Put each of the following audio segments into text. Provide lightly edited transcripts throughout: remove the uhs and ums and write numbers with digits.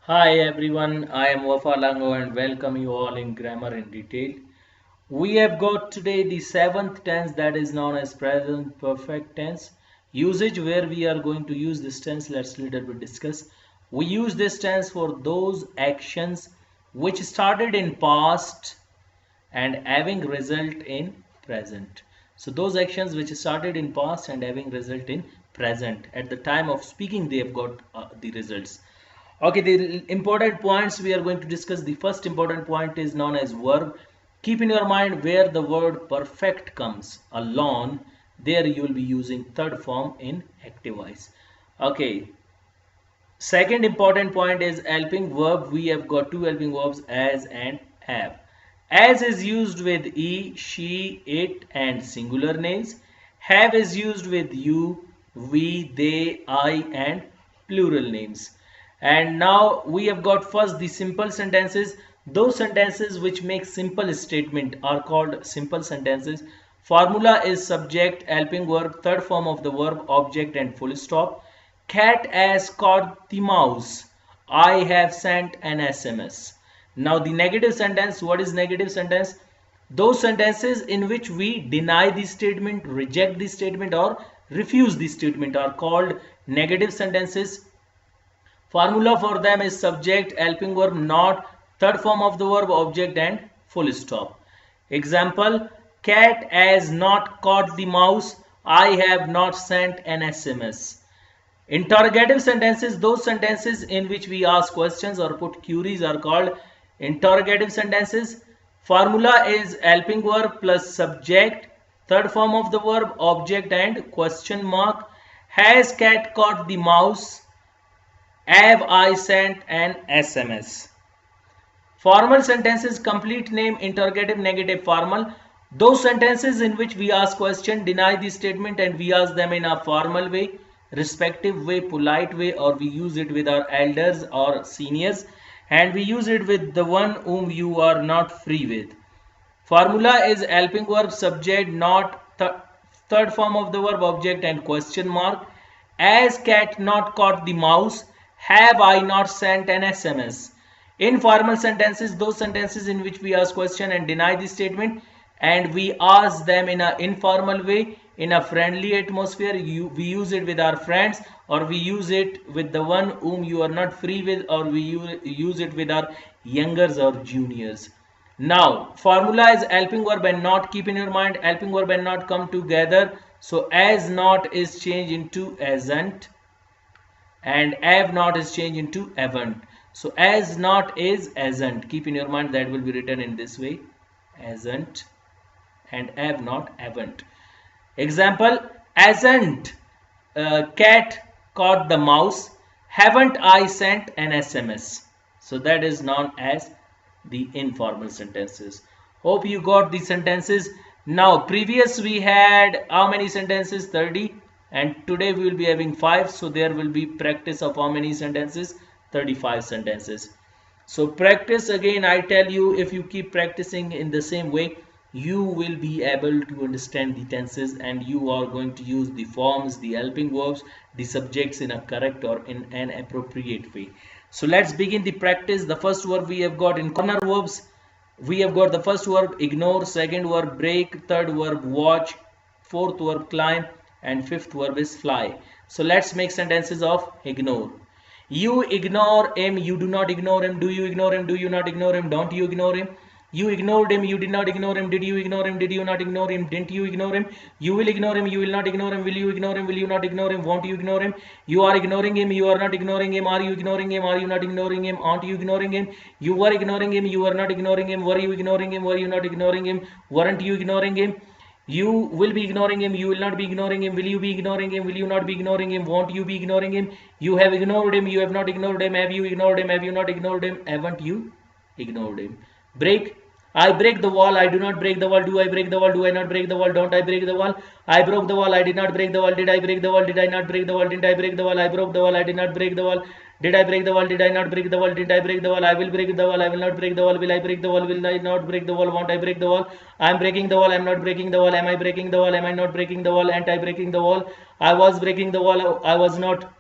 Hi everyone, I am Wafa Lango and welcome you all in Grammar in Detail. We have got today the seventh tense that is known as present perfect tense. Usage where we are going to use this tense, let's little bit discuss. We use this tense for those actions which started in past and having result in present. So those actions which started in past and having result in present. At the time of speaking they have got the results. Okay, the important points we are going to discuss. The first important point is known as verb. Keep in your mind where the word perfect comes alone, there you will be using third form in active voice. Okay, second important point is helping verb. We have got two helping verbs, as and have. As is used with he, she, it and singular names. Have is used with you, we, they, I and plural names. And now we have got first the simple sentences. Those sentences which make simple statement are called simple sentences. Formula is subject, helping verb, third form of the verb, object and full stop. Cat has caught the mouse. I have sent an SMS. Now the negative sentence, what is negative sentence? Those sentences in which we deny the statement, reject the statement or refuse the statement are called negative sentences. Formula for them is subject, helping verb, not, third form of the verb, object and full stop. Example, cat has not caught the mouse. I have not sent an SMS. Interrogative sentences, those sentences in which we ask questions or put queries are called interrogative sentences. Formula is helping verb plus subject, third form of the verb, object and question mark. Has cat caught the mouse? Have I sent an SMS? Formal sentences, complete name, interrogative, negative, formal. Those sentences in which we ask question, deny the statement and we ask them in a formal way, respective way, polite way, or we use it with our elders or seniors, and we use it with the one whom you are not free with. Formula is helping verb, subject, not, third form of the verb, object and question mark. As cat not caught the mouse, have I not sent an SMS? Informal sentences, those sentences in which we ask question and deny the statement and we ask them in an informal way, in a friendly atmosphere. We use it with our friends or we use it with the one whom you are not free with, or we use it with our youngers or juniors. Now, formula is helping verb and not. Keep in your mind, helping verb and not come together. So, as not is changed into asn't and have not is changed into haven't. So, as not is hasn't. Keep in your mind that will be written in this way, hasn't, and have not, haven't. Example, hasn't cat caught the mouse? Haven't I sent an SMS? So that is known as the informal sentences. Hope you got the sentences. Now previous we had how many sentences? 30, and today we will be having 5. So there will be practice of how many sentences? 35 sentences. So practice again. I tell you, if you keep practicing in the same way, you will be able to understand the tenses and you are going to use the forms, the helping verbs, the subjects in a correct or in an appropriate way. So let's begin the practice. The first verb we have got in corner verbs. We have got the first verb ignore, second verb break, third verb watch, fourth verb climb, and fifth verb is fly. So let's make sentences of ignore. You ignore him, you do not ignore him. Do you ignore him? Do you not ignore him? Don't you ignore him? You ignored him, you did not ignore him. Did you ignore him? Did you not ignore him? Didn't you ignore him? You will ignore him, you will not ignore him. Will you ignore him? Will you not ignore him? Won't you ignore him? You are ignoring him, you are not ignoring him. Are you ignoring him? Are you not ignoring him? Aren't you ignoring him? You were ignoring him, you are not ignoring him. Were you ignoring him? Were you not ignoring him? Weren't you ignoring him? You will be ignoring him, you will not be ignoring him. Will you be ignoring him? Will you not be ignoring him? Won't you be ignoring him? You have ignored him, you have not ignored him. Have you ignored him? Have you not ignored him? Haven't you ignored him? Break. I break the wall, I do not break the wall. Do I break the wall? Do I not break the wall? Don't I break the wall? I broke the wall, I did not break the wall. Did I break the wall? Did I not break the wall? Didn't I break the wall? I broke the wall, I did not break the wall. Did I break the wall? Did I not break the wall? Did I break the wall? I will break the wall, I will not break the wall. Will I break the wall? Will I not break the wall? Won't I break the wall? I am breaking the wall, I am not breaking the wall. Am I breaking the wall? Am I not breaking the wall? Anti breaking the wall. I was breaking the wall, I was not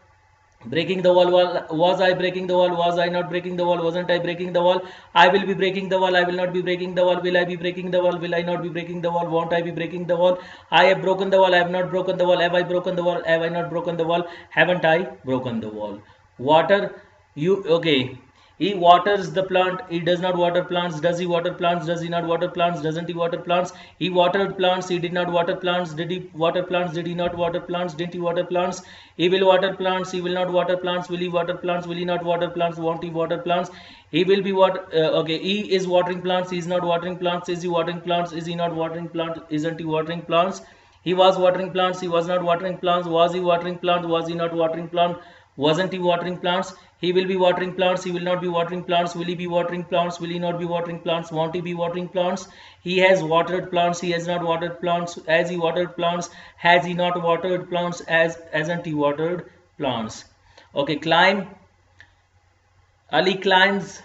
Breaking the wall. Was I breaking the wall? Was I not breaking the wall? Wasn't I breaking the wall? I will be breaking the wall. I will not be breaking the wall. Will I be breaking the wall? Will I not be breaking the wall? Won't I be breaking the wall? I have broken the wall. I have not broken the wall. Have I broken the wall? Have I not broken the wall? Haven't I broken the wall? Water. You okay? He waters the plant. He does not water plants. Does he water plants? Does he not water plants? Doesn't he water plants? He watered plants. He did not water plants. Did he water plants? Did he not water plants? Didn't he water plants? He will water plants. He will not water plants. Will he water plants? Will he not water plants? Won't he water plants? He will be water. Okay. He is watering plants. He is not watering plants. Is he watering plants? Is he not watering plants? Isn't he watering plants? He was watering plants. He was not watering plants. Was he watering plants? Was he not watering plants? Wasn't he watering plants? He will be watering plants. He will not be watering plants. Will he be watering plants? Will he not be watering plants? Won't he be watering plants? He has watered plants. He has not watered plants. Has he watered plants? Has he not watered plants? Hasn't he watered plants? Okay, climb. Ali climbs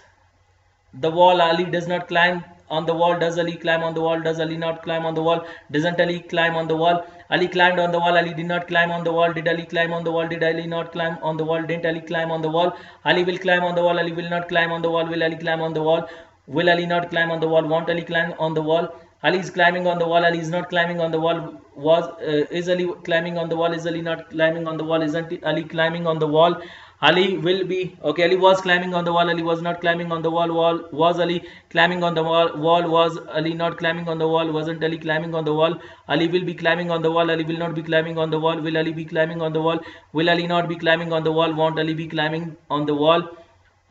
the wall. Ali does not climb on the wall. Does Ali climb on the wall? Does Ali not climb on the wall? Doesn't Ali climb on the wall? Ali climbed on the wall. Ali did not climb on the wall. Did Ali climb on the wall? Did Ali not climb on the wall? Didn't Ali climb on the wall? Ali will climb on the wall. Ali will not climb on the wall. Will Ali climb on the wall? Will Ali not climb on the wall? Won't Ali climb on the wall? Ali is climbing on the wall. Ali is not climbing on the wall. Is Ali climbing on the wall? Is Ali not climbing on the wall? Isn't Ali climbing on the wall? Ali will be okay. Ali was climbing on the wall. Ali was not climbing on the wall. Was Ali climbing on the wall? Was Ali not climbing on the wall? Wasn't Ali climbing on the wall? Ali will be climbing on the wall. Ali will not be climbing on the wall. Will Ali be climbing on the wall? Will Ali not be climbing on the wall? Won't Ali be climbing on the wall?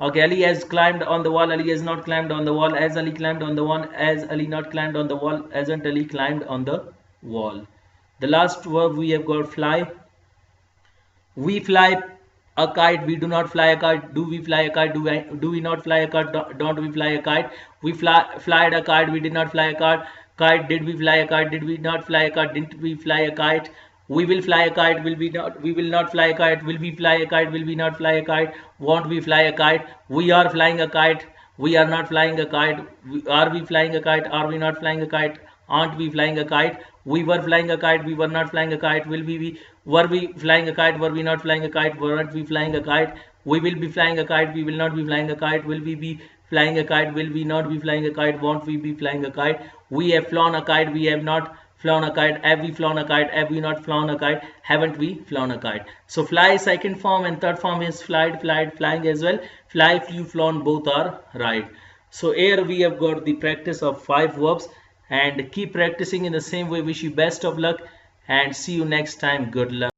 Okay, Ali has climbed on the wall. Ali has not climbed on the wall. As Ali climbed on the wall. As Ali not climbed on the wall. Hasn't Ali climbed on the wall? The last verb we have got fly. We fly a kite. We do not fly a kite. Do we fly a kite? Do we not fly a kite? Don't we fly a kite? We flied a kite. We did not fly a kite. Kite. Did we fly a kite? Did we not fly a kite? Didn't we fly a kite? We will fly a kite. Will we not? We will not fly a kite. Will we fly a kite? Will we not fly a kite? Won't we fly a kite? We are flying a kite. We are not flying a kite. Are we flying a kite? Are we not flying a kite? Aren't we flying a kite? We were flying a kite. We were not flying a kite. Will we be? Were we flying a kite? Were we not flying a kite? Weren't we flying a kite? We will be flying a kite. We will not be flying a kite. Will we be flying a kite? Will we not be flying a kite? Won't we be flying a kite? We have flown a kite. We have not flown a kite. Have we flown a kite? Have we not flown a kite? Haven't we flown a kite? So fly second form and third form is flied, flying as well. Fly, flew, flown, both are right. So here we have got the practice of 5 verbs, and keep practicing in the same way. Wish you best of luck and see you next time. Good luck.